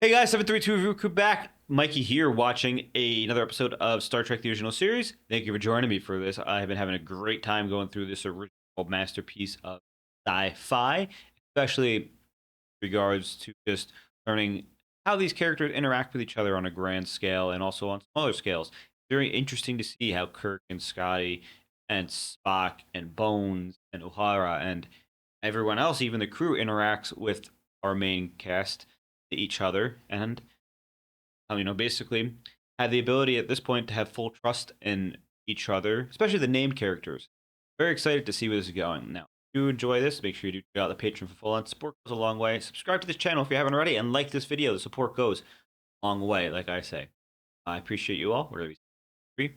Hey guys, 732 Review Crew back. Mikey here watching another episode of Star Trek The Original Series. Thank you for joining me for this. I have been having a great time going through this original masterpiece of sci-fi, especially in regards to just learning how these characters interact with each other on a grand scale and also on smaller scales. Very interesting to see how Kirk and Scotty and Spock and Bones and O'Hara and everyone else, even the crew, interacts with our main cast each other and basically have the ability at this point to have full trust in each other, especially the named characters. Very excited to see where this is going. Now, if you enjoy this, make sure you do check out the Patreon for full on support. Goes a long way. Subscribe to this channel if you haven't already, and like this video. The support goes a long way, like I say. I appreciate you all. We're gonna be 3,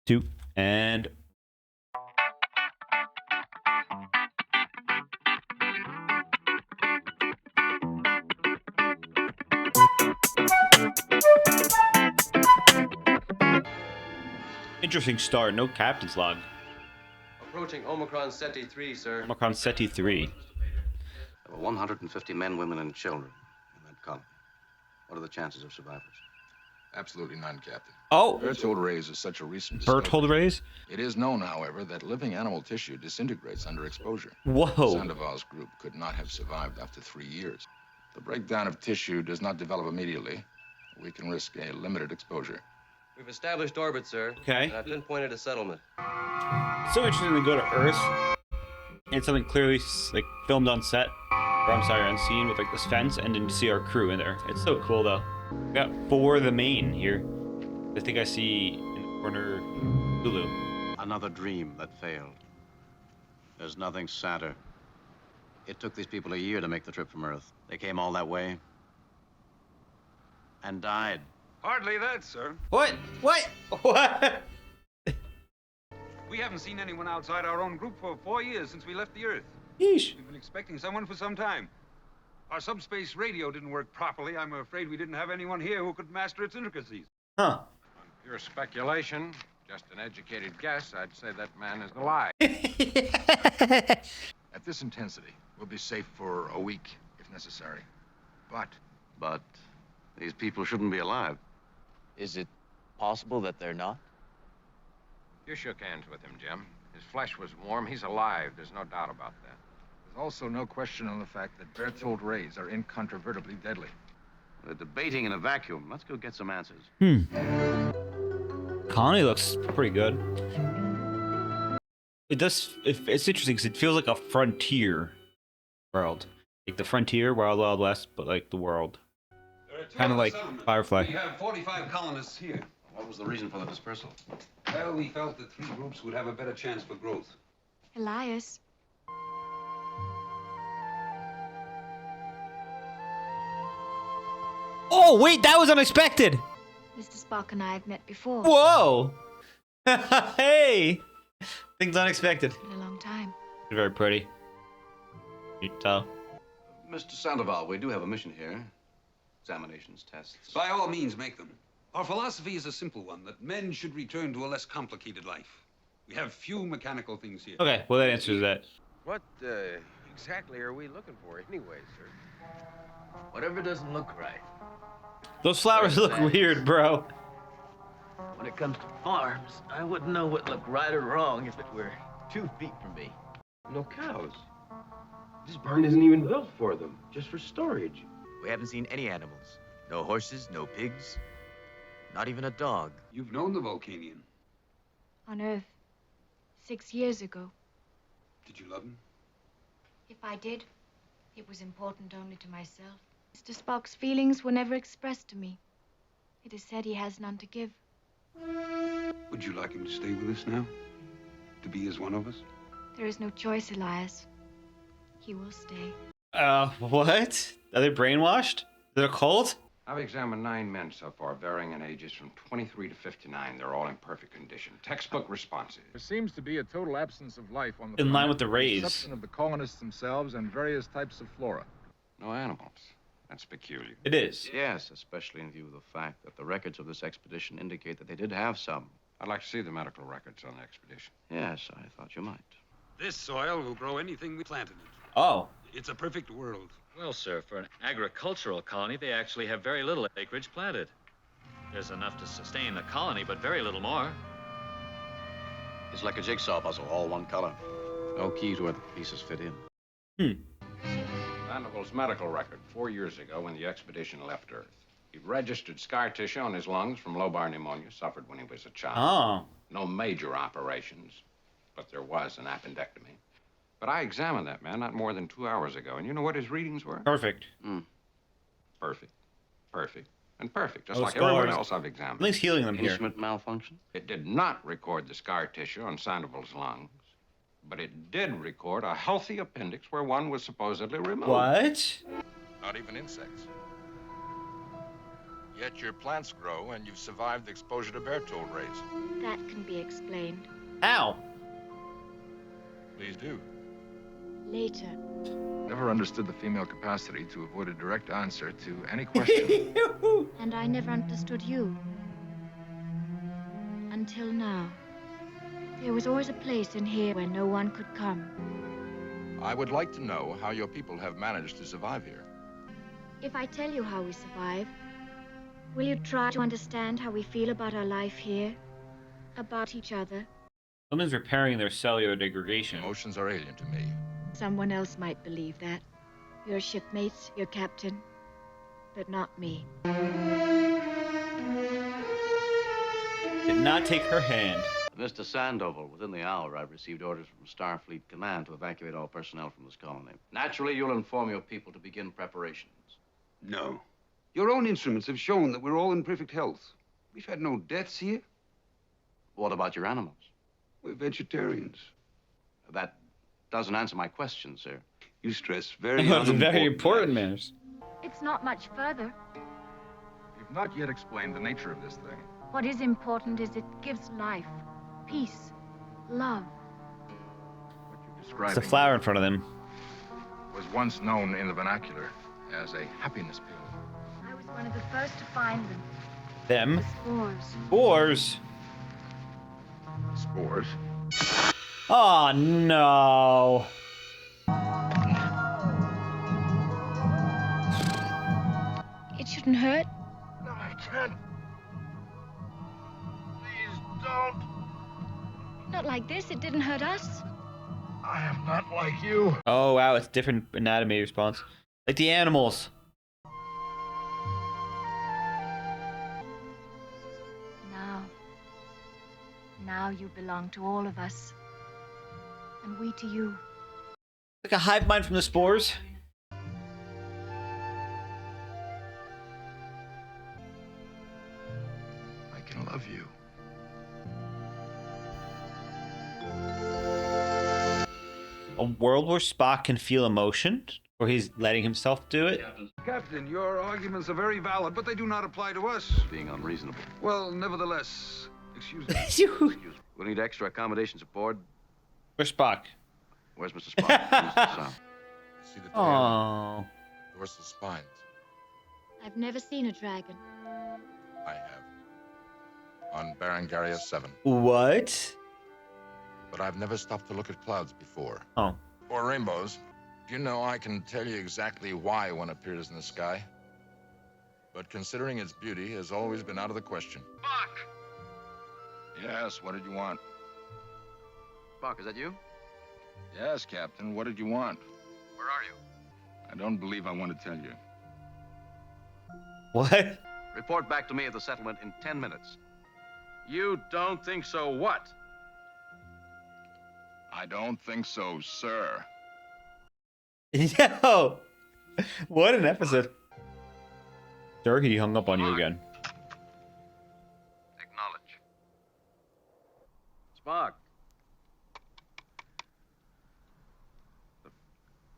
2, and interesting start. No captain's log. Approaching Omicron Ceti 3, sir. Omicron Ceti 3. There were 150 men, women, and children in that colony. What are the chances of survivors? Absolutely none, Captain. Oh, Berthold rays is such a recent discovery. Berthold rays? It is known, however, that living animal tissue disintegrates under exposure. Whoa. Sandoval's group could not have survived after 3 years. The breakdown of tissue does not develop immediately. We can risk a limited exposure. We've established orbit, sir. Okay. And I've pinpointed a settlement. So interesting to go to Earth and something clearly like filmed on set, or I'm sorry, on scene with like this fence, and then to see our crew in there. It's so cool though. We got For the Main here. I think I see in the corner Lulu. Another dream that failed. There's nothing sadder. It took these people a year to make the trip from Earth. They came all that way and died. Hardly that, sir. What? What? What? We haven't seen anyone outside our own group for 4 years since we left the Earth. Yeesh. We've been expecting someone for some time. Our subspace radio didn't work properly. I'm afraid we didn't have anyone here who could master its intricacies. Huh. Pure speculation, just an educated guess, I'd say that man is alive. At this intensity, we'll be safe for a week, if necessary. But These people shouldn't be alive. Is it possible that they're not? You shook hands with him, Jim. His flesh was warm. He's alive. There's no doubt about that. there's also no question on the fact that Berthold rays are incontrovertibly deadly. They're debating in a vacuum. Let's go get some answers. Connie looks pretty good. It does. It's interesting because it feels like a frontier world, like the frontier, Wild Wild West, but like the world. Kind of like Firefly. We have 45 colonists here. What was the reason for the dispersal? Well, we felt that 3 groups would have a better chance for growth. Elias. Oh wait, that was unexpected. Mr. Spock and I have met before. Whoa. Hey. Things unexpected. It's been a long time. Very pretty. You can tell. Mr. Sandoval, we do have a mission here. Examinations, tests. By all means, make them. Our philosophy is a simple one, that men should return to a less complicated life. We have few mechanical things here. Okay, well that answers that. What exactly are we looking for anyway, sir? Whatever doesn't look right. Those flowers look weird, bro. When it comes to farms, I wouldn't know what looked right or wrong if it were 2 feet from me. No cows. This barn isn't even built for them, just for storage. We haven't seen any animals. No horses, no pigs, not even a dog. You've known the Vulcanian. On Earth. 6 years ago. Did you love him? If I did, it was important only to myself. Mr. Spock's feelings were never expressed to me. It is said he has none to give. Would you like him to stay with us now? To be as one of us? There is no choice, Elias. He will stay. What? Are they brainwashed? Is it a cult? I've examined 9 men so far, varying in ages from 23 to 59. They're all in perfect condition. Textbook responses. There seems to be a total absence of life on the In line planet, with the rays. with exception of the colonists themselves and various types of flora. No animals. That's peculiar. It is. Yes, especially in view of the fact that the records of this expedition indicate that they did have some. I'd like to see the medical records on the expedition. Yes, I thought you might. This soil will grow anything we plant in it. Oh. It's a perfect world. Well, sir, for an agricultural colony, they actually have very little acreage planted. There's enough to sustain the colony, but very little more. It's like a jigsaw puzzle, all one color. No key to where the pieces fit in. Sandoval's medical record 4 years ago when the expedition left Earth. He registered scar tissue on his lungs from lobar pneumonia suffered when he was a child. Oh. No major operations, but there was an appendectomy. But I examined that man not more than 2 hours ago, and you know what his readings were? Perfect. Perfect, perfect, and perfect, just No like everyone scars. else I've examined. Something's healing them here. Instrument malfunction? It did not record the scar tissue on Sandoval's lungs, but it did record a healthy appendix where one was supposedly removed. What? Not even insects. Yet your plants grow and you've survived the exposure to bear toad rays. That can be explained How? Please do. later. Never understood the female capacity to avoid a direct answer to any question. And I never understood you. Until now. There was always a place in here where no one could come. I would like to know how your people have managed to survive here. If I tell you how we survive, will you try to understand how we feel about our life here? About each other? Someone's repairing their cellular degradation. Emotions are alien to me. Someone else might believe that. Your shipmates, your captain, but not me. Did not take her hand. Mr. Sandoval, within the hour, I've received orders from Starfleet Command to evacuate all personnel from this colony. Naturally, you'll inform your people to begin preparations. No. Your own instruments have shown that we're all in perfect health. We've had no deaths here. What about your animals? We're vegetarians. That doesn't answer my question, sir. You stress very That's very unimportant important matters. manners. It's not much further. You've not yet explained the nature of this thing. What is important is it gives life, peace, love. What you're It's describing a flower in front of them. was once known in the vernacular as a happiness pill. I was one of the first to find them. Them. The spores. Spores. Spores? Oh, no. It shouldn't hurt. No, I can't. Please don't. Not like this. It didn't hurt us. I am not like you. Oh, wow. It's different anatomy response. Like the animals. Now you belong to all of us. And we to you. Like a hive mind from the spores. I can love you. A world where Spock can feel emotion? Or he's letting himself do it? Captain, your arguments are very valid, but they do not apply to us. Being unreasonable. Well, nevertheless, excuse me. We'll need extra accommodations aboard. Where's Spock? Where's Mr. Spock? Mr. South. See the tail, Oh. dorsal spines. I've never seen a dragon. I have. On Berengaria 7. What? But I've never stopped to look at clouds before. Oh. Or rainbows. You know, I can tell you exactly why one appears in the sky. But considering its beauty has always been out of the question. Spock! Yes, what did you want? Spock, is that you? Yes, Captain, what did you want? Where are you? I don't believe I want to tell you. What? Report back to me at the settlement in 10 minutes. You don't think so what? I don't think so, sir. Yo! What an episode. Sir, he hung up on you again. Acknowledge. Spock.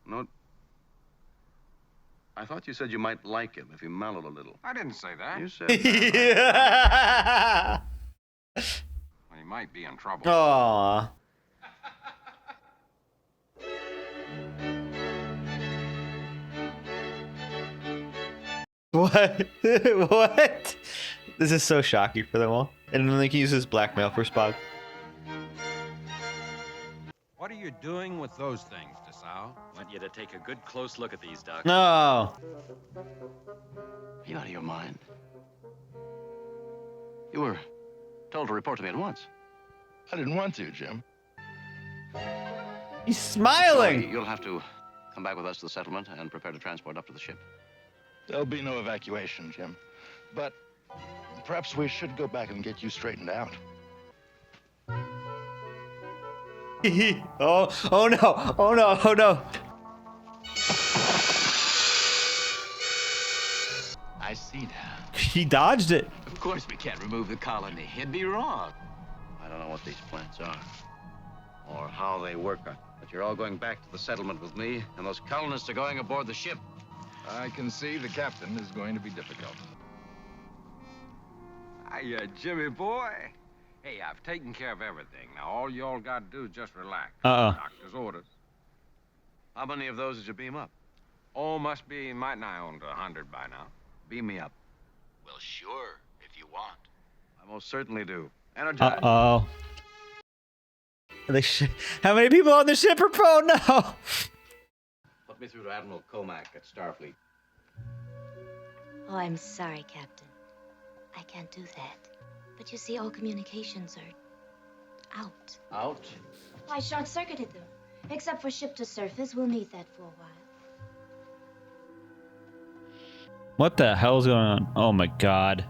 No. I thought you said you might like him if he mellowed a little. I didn't say that. You said that. Yeah. Well, he might be in trouble. Aww. What? What? This is so shocking for them all. And then they can use this blackmail for Spock. What are you doing with those things? Nassau. Want you to take a good close look at these ducks. No. Are you out of your mind? You were told to report to me at once. I didn't want to, Jim. He's So smiling. you'll have to come back with us to the settlement and prepare to transport up to the ship. There'll be no evacuation, Jim. But perhaps we should go back and get you straightened out. Oh no. Oh no. Oh no. I see now. He dodged it. Of course we can't remove the colony. It'd be wrong. I don't know what these plants are or how they work, but you're all going back to the settlement with me, and those colonists are going aboard the ship. I can see the captain is going to be difficult. Hiya, Jimmy boy. Hey, I've taken care of everything. Now, all y'all got to do is just relax. Uh-oh. Doctor's orders. How many of those did you beam up? Oh, must be might nigh on to 100 by now. Beam me up. Well, sure, if you want. I most certainly do. Energize. Uh-oh. How many people on the ship are prone? No. Put me through to Admiral Comac at Starfleet. Oh, I'm sorry, Captain. I can't do that. But you see, all communications are out. Out? I short-circuited them. Except for ship-to-surface, we'll need that for a while. What the hell's going on? Oh my god.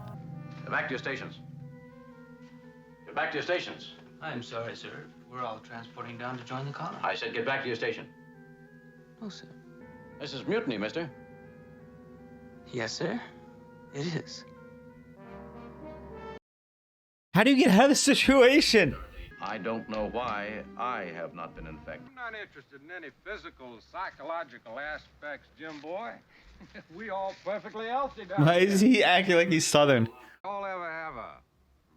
Get back to your stations. Get back to your stations. I'm sorry, sir. We're all transporting down to join the colony. I said get back to your station. Oh, sir. This is mutiny, mister. Yes, sir. It is. How do you get out of this situation? I don't know why I have not been infected. I'm not interested in any physical, psychological aspects, Jim boy. We all perfectly healthy down Why is he acting like he's Southern? All ever have a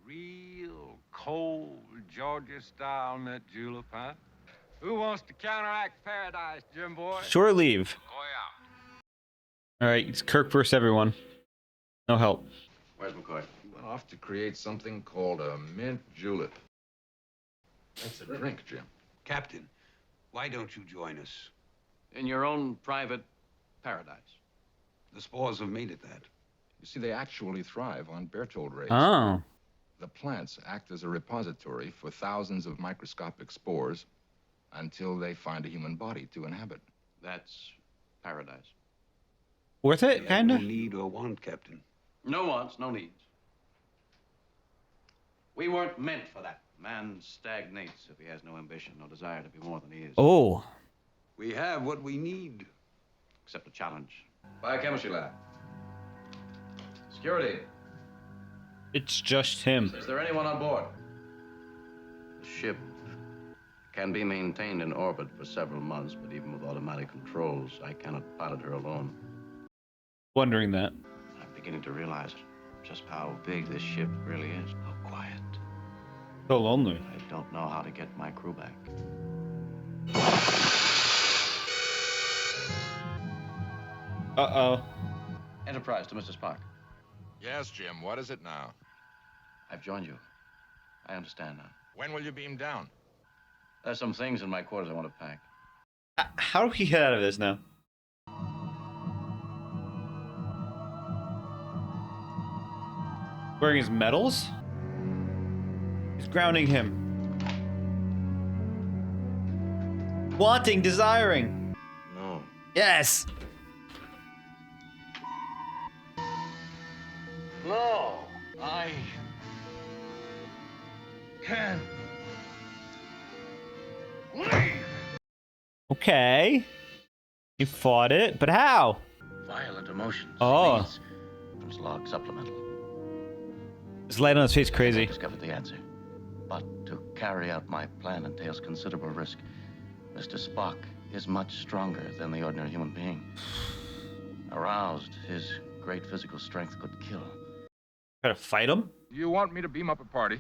real cold Georgia-style mint julep, huh? Who wants to counteract paradise, Jim boy? Short leave. Oh, All right, it's Kirk versus everyone. No help. Where's McCoy? Went off to create something called a mint julep. That's a drink, Jim. Captain, why don't you join us? In your own private paradise. The spores have made it that. You see, they actually thrive on Berthold rays. Oh. The plants act as a repository for thousands of microscopic spores until they find a human body to inhabit. That's paradise. Worth it, We have kinda? no need or want, Captain. No wants, no needs. We weren't meant for that. Man stagnates if he has no ambition, no desire to be more than he is. Oh. We have what we need. Except a challenge. Biochemistry lab. Security. It's just him. Is there anyone on board? The ship can be maintained in orbit for several months, but even with automatic controls, I cannot pilot her alone. Wondering that. I'm beginning to realize just how big this ship really is. How quiet. So lonely. I don't know how to get my crew back. Uh-oh. Enterprise to Mr. Spock. Yes, Jim. What is it now? I've joined you. I understand now. When will you beam down? There's some things in my quarters I want to pack. How do we get out of this now? Wearing his medals? He's grounding him. Wanting, desiring. No. Yes. No. I can't leave. Okay. He fought it, but how? Violent emotions. Oh. Needs. From log supplemental. His light on his face I crazy. discovered the answer. But to carry out my plan entails considerable risk. Mr. Spock is much stronger than the ordinary human being. Aroused, his great physical strength could kill. Try to fight him? You want me to beam up a party?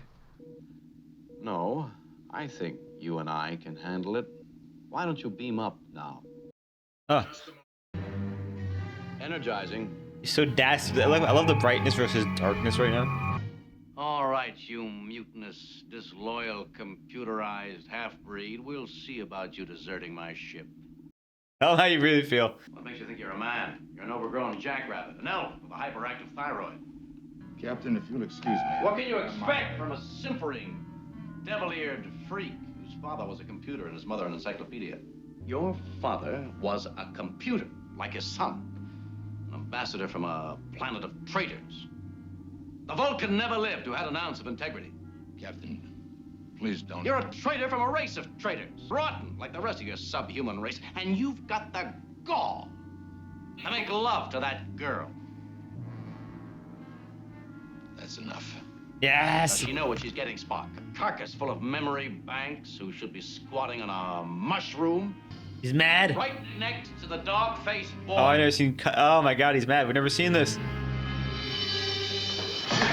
No, I think you and I can handle it. Why don't you beam up now? Huh. Energizing. He's so dastardly. I love the brightness versus darkness right now. All right, you mutinous, disloyal, computerized half-breed. We'll see about you deserting my ship. Tell him how you really feel. What makes you think you're a man? You're an overgrown jackrabbit, an elf with a hyperactive thyroid. Captain, if you'll excuse me. What can you expect from a simpering, devil-eared freak whose father was a computer and his mother an encyclopedia? Your father was a computer, like his son. An ambassador from a planet of traitors. The Vulcan never lived who had an ounce of integrity. Captain, please don't. You're a traitor from a race of traitors. Rotten, like the rest of your subhuman race. And you've got the gall to make love to that girl. That's enough. Yes. Does she know what she's getting, Spock? A carcass full of memory banks who should be squatting on a mushroom. He's mad. Right next to the dog-faced boy. Oh, I never seen. Oh my God, he's mad. We've never seen this.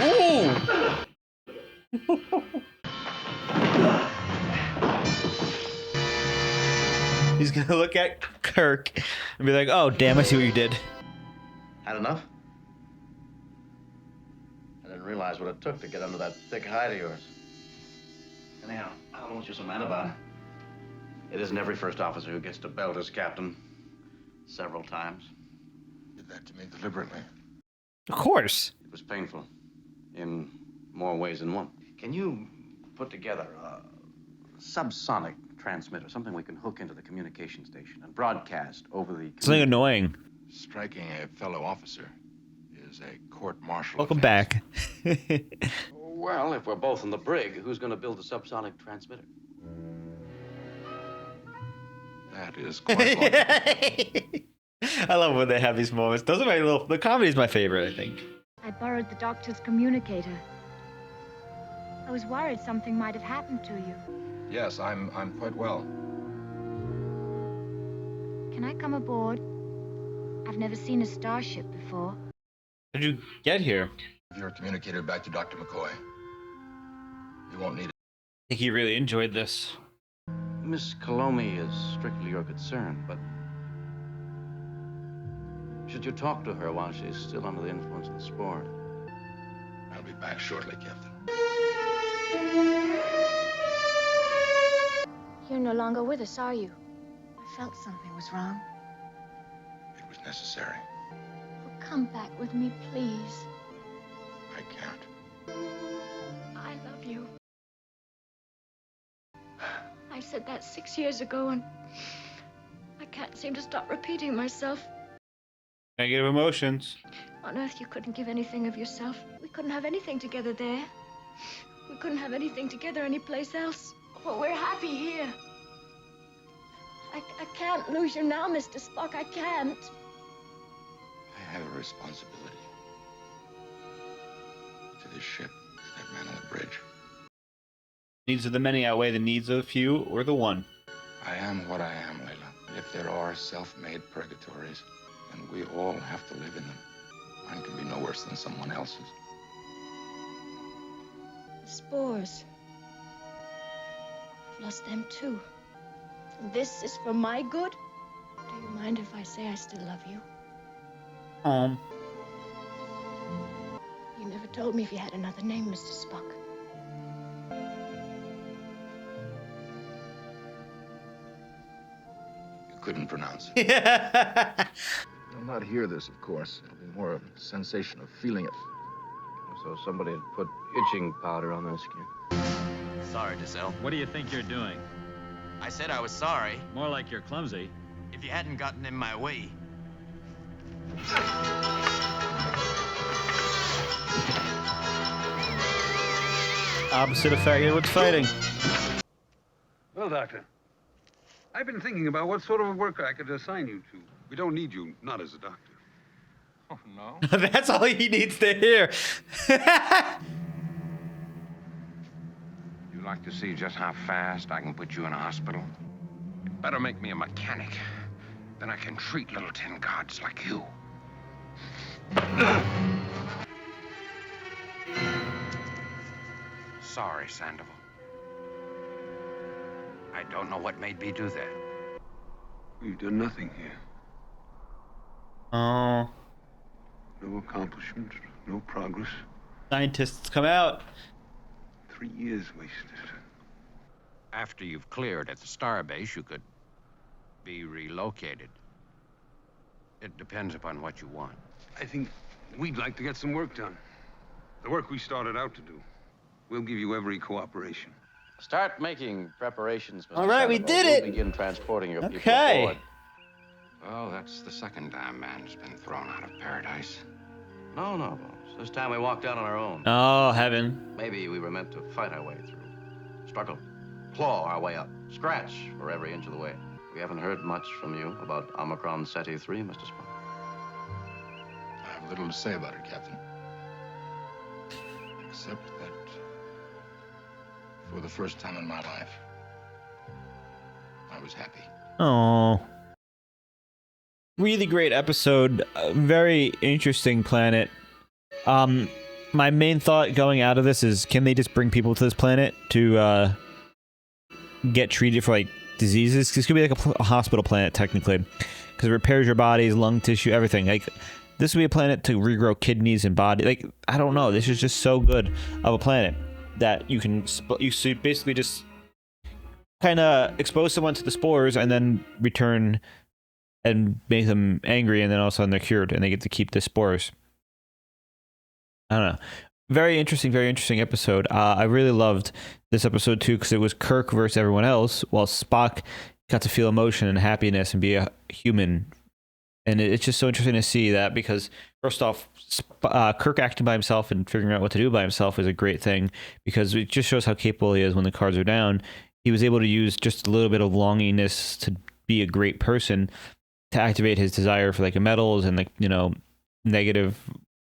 Ooh. He's gonna look at Kirk and be like, "Oh, damn! I see what you did." Had enough? I didn't realize what it took to get under that thick hide of yours. Anyhow, I don't know what you're so mad about. It isn't every first officer who gets to belt his captain several times. You did that to me deliberately. Of course. It was painful in more ways than one. Can you put together a subsonic transmitter, something we can hook into the communication station and broadcast over the... Something annoying. Striking a fellow officer is a court-martial Welcome offense. back. Well, if we're both in the brig, who's going to build the subsonic transmitter? That is quite logical. I love when they have these moments. Those are my little. The comedy is my favorite, I think. I borrowed the doctor's communicator. I was worried something might have happened to you. Yes, I'm quite well. Can I come aboard? I've never seen a starship before. How did you get here? Give your communicator back to Dr. McCoy. You won't need it. I think he really enjoyed this. Miss Colomi is strictly your concern, but should you talk to her while she's still under the influence of the spore? I'll be back shortly, Captain. You're no longer with us, are you? I felt something was wrong. It was necessary. Oh, come back with me, please. I can't. I love you. I said that 6 years ago, and I can't seem to stop repeating myself. Negative emotions. On Earth, you couldn't give anything of yourself. We couldn't have anything together there. We couldn't have anything together anyplace else. But we're happy here. I can't lose you now, Mr. Spock. I can't. I have a responsibility to this ship, to that man on the bridge. Needs of the many outweigh the needs of the few or the one. I am what I am, Layla. If there are self-made purgatories, then we all have to live in them. Mine can be no worse than someone else's. The spores. I've lost them too. And this is for my good? Do you mind if I say I still love you? You never told me if you had another name, Mr. Spock. You couldn't pronounce it. You'll not hear this, of course. It'll be more a sensation of feeling it. So somebody had put itching powder on their skin. Sorry, DeSalle. What do you think you're doing? I said I was sorry. More like you're clumsy. If you hadn't gotten in my way. Opposite effect of what's fighting. Well, Doctor, I've been thinking about what sort of work I could assign you to. We don't need you, not as a doctor. Oh, no? That's all he needs to hear. You'd like to see just how fast I can put you in a hospital? You'd better make me a mechanic. Then I can treat little tin gods like you. Sorry, Sandoval. I don't know what made me do that. We've done nothing here. Oh. No accomplishment, no progress. Scientists come out. 3 years wasted. After you've cleared at the starbase, you could be relocated. It depends upon what you want. I think we'd like to get some work done. The work we started out to do. We'll give you every cooperation. Start making preparations, Mr. All right, we Sandoval. did We'll it. begin transporting your people Okay. aboard. Well, that's the second time man's been thrown out of paradise. No, no, Bones. This time we walked out on our own. Oh, heaven. Maybe we were meant to fight our way through. Struggle. Claw our way up. Scratch for every inch of the way. We haven't heard much from you about Omicron Ceti 3, Mr. Spock. I have little to say about it, Captain. Except that for the first time in my life, I was happy. Oh. Really great episode. Very interesting planet. My main thought going out of this is, can they just bring people to this planet to get treated for like diseases? 'Cause this could be like a hospital planet technically, because it repairs your body's lung tissue, everything. Like this would be a planet to regrow kidneys and body. Like I don't know. This is just so good of a planet that you can basically just kind of expose someone to the spores and then return and make them angry, and then all of a sudden they're cured and they get to keep the spores. I don't know. Very interesting episode. I really loved this episode too, because it was Kirk versus everyone else, while Spock got to feel emotion and happiness and be a human. And it's just so interesting to see that, because first off, Kirk acting by himself and figuring out what to do by himself is a great thing, because it just shows how capable he is when the cards are down. He was able to use just a little bit of longingness to be a great person, to activate his desire for like metals and like, you know, negative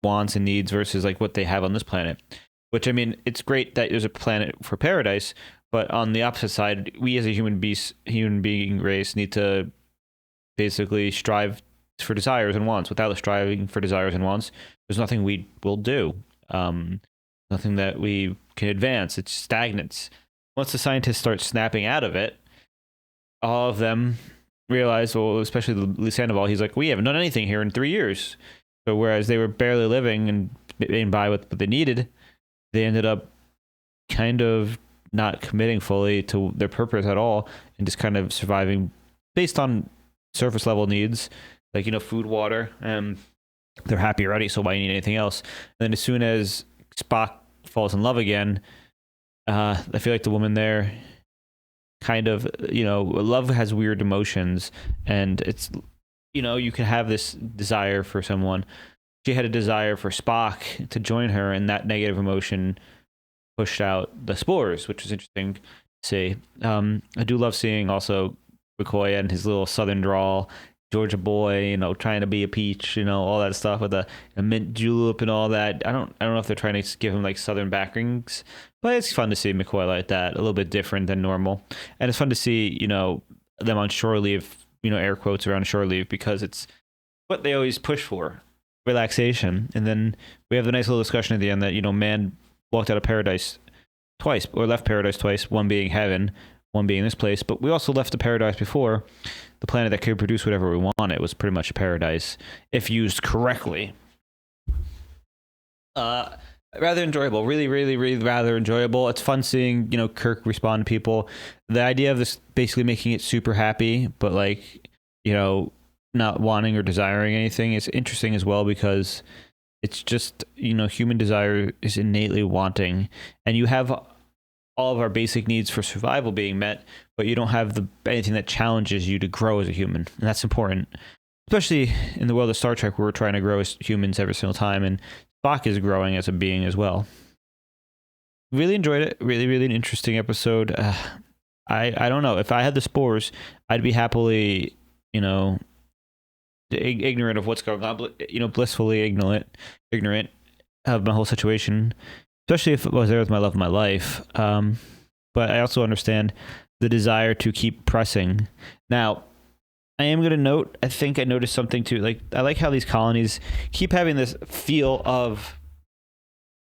wants and needs versus like what they have on this planet. Which, I mean, it's great that there's a planet for paradise, but on the opposite side, we as a human being race need to basically strive for desires and wants. Without striving for desires and wants, there's nothing we will do. Nothing that we can advance. It's stagnant. Once the scientists start snapping out of it, all of them realize, well, especially Sandoval, he's like, we haven't done anything here in 3 years. So whereas they were barely living and getting by with what they needed, they ended up kind of not committing fully to their purpose at all, and just kind of surviving based on surface level needs, like, you know, food, water, and they're happy already, so why need anything else? And then as soon as Spock falls in love again, I feel like the woman there kind of, you know, love has weird emotions, and it's, you know, you can have this desire for someone. She had a desire for Spock to join her, and that negative emotion pushed out the spores, which is interesting to see. I do love seeing also McCoy and his little southern drawl, Georgia boy, you know, trying to be a peach, you know, all that stuff with a mint julep and all that. I don't know if they're trying to give him like southern backrings, but it's fun to see McCoy like that, a little bit different than normal. And it's fun to see, you know, them on shore leave, you know, air quotes around shore leave, because it's what they always push for, relaxation. And then we have the nice little discussion at the end that, you know, man walked out of paradise twice, or left paradise twice, one being heaven, one being this place. But we also left the paradise before, the planet that could produce whatever we want. It was pretty much a paradise if used correctly. Rather enjoyable, really rather enjoyable. It's fun seeing, you know, Kirk respond to people. The idea of this basically making it super happy, but like, you know, not wanting or desiring anything is interesting as well, because it's just, you know, human desire is innately wanting, and you have all of our basic needs for survival being met, but you don't have anything that challenges you to grow as a human, and that's important, especially in the world of Star Trek, where we're trying to grow as humans every single time, and Spock is growing as a being as well. Really enjoyed it. Really an interesting episode. I don't know, if I had the spores, I'd be happily, you know, ignorant of what's going on, you know, blissfully ignorant of my whole situation, especially if it was there with my love of my life. But I also understand the desire to keep pressing. Now, I am going to note, I think I noticed something too. Like, I like how these colonies keep having this feel of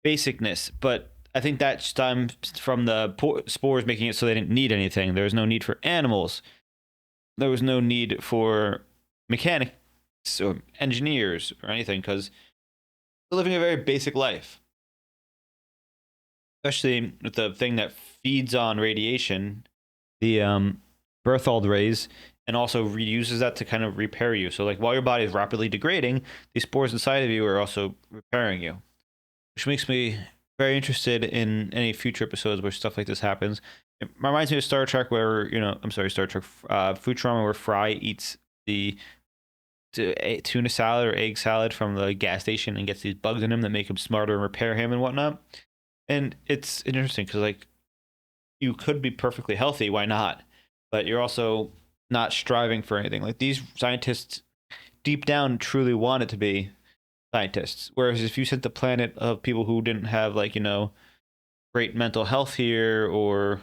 basicness, but I think that stems from the spores making it so they didn't need anything. There was no need for animals. There was no need for mechanics or engineers or anything, because they're living a very basic life. Especially with the thing that feeds on radiation, the Berthold rays, and also reuses that to kind of repair you. So like while your body is rapidly degrading, these spores inside of you are also repairing you, which makes me very interested in any future episodes where stuff like this happens. It reminds me of Star Trek, where Star Trek, Futurama, where Fry eats the tuna salad or egg salad from the gas station and gets these bugs in him that make him smarter and repair him and whatnot. And it's interesting because like you could be perfectly healthy, why not? But you're also not striving for anything. Like these scientists deep down truly wanted to be scientists. Whereas if you sent the planet of people who didn't have like, great mental health here, or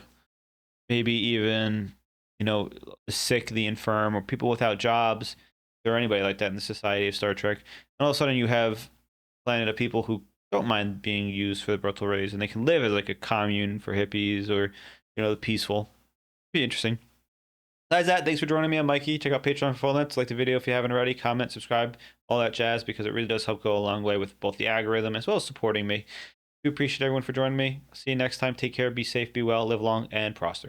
maybe even, the sick, the infirm, or people without jobs, or anybody like that in the society of Star Trek, and all of a sudden you have a planet of people who don't mind being used for the Bertel rays, and they can live as like a commune for hippies, or peaceful. Be interesting. Besides that, thanks for joining me. I'm Mikey. Check out Patreon for full links. Like the video if you haven't already. Comment, subscribe, all that jazz, because it really does help go a long way with both the algorithm as well as supporting me. I do appreciate everyone for joining me. See you next time. Take care. Be safe. Be well. Live long and prosper.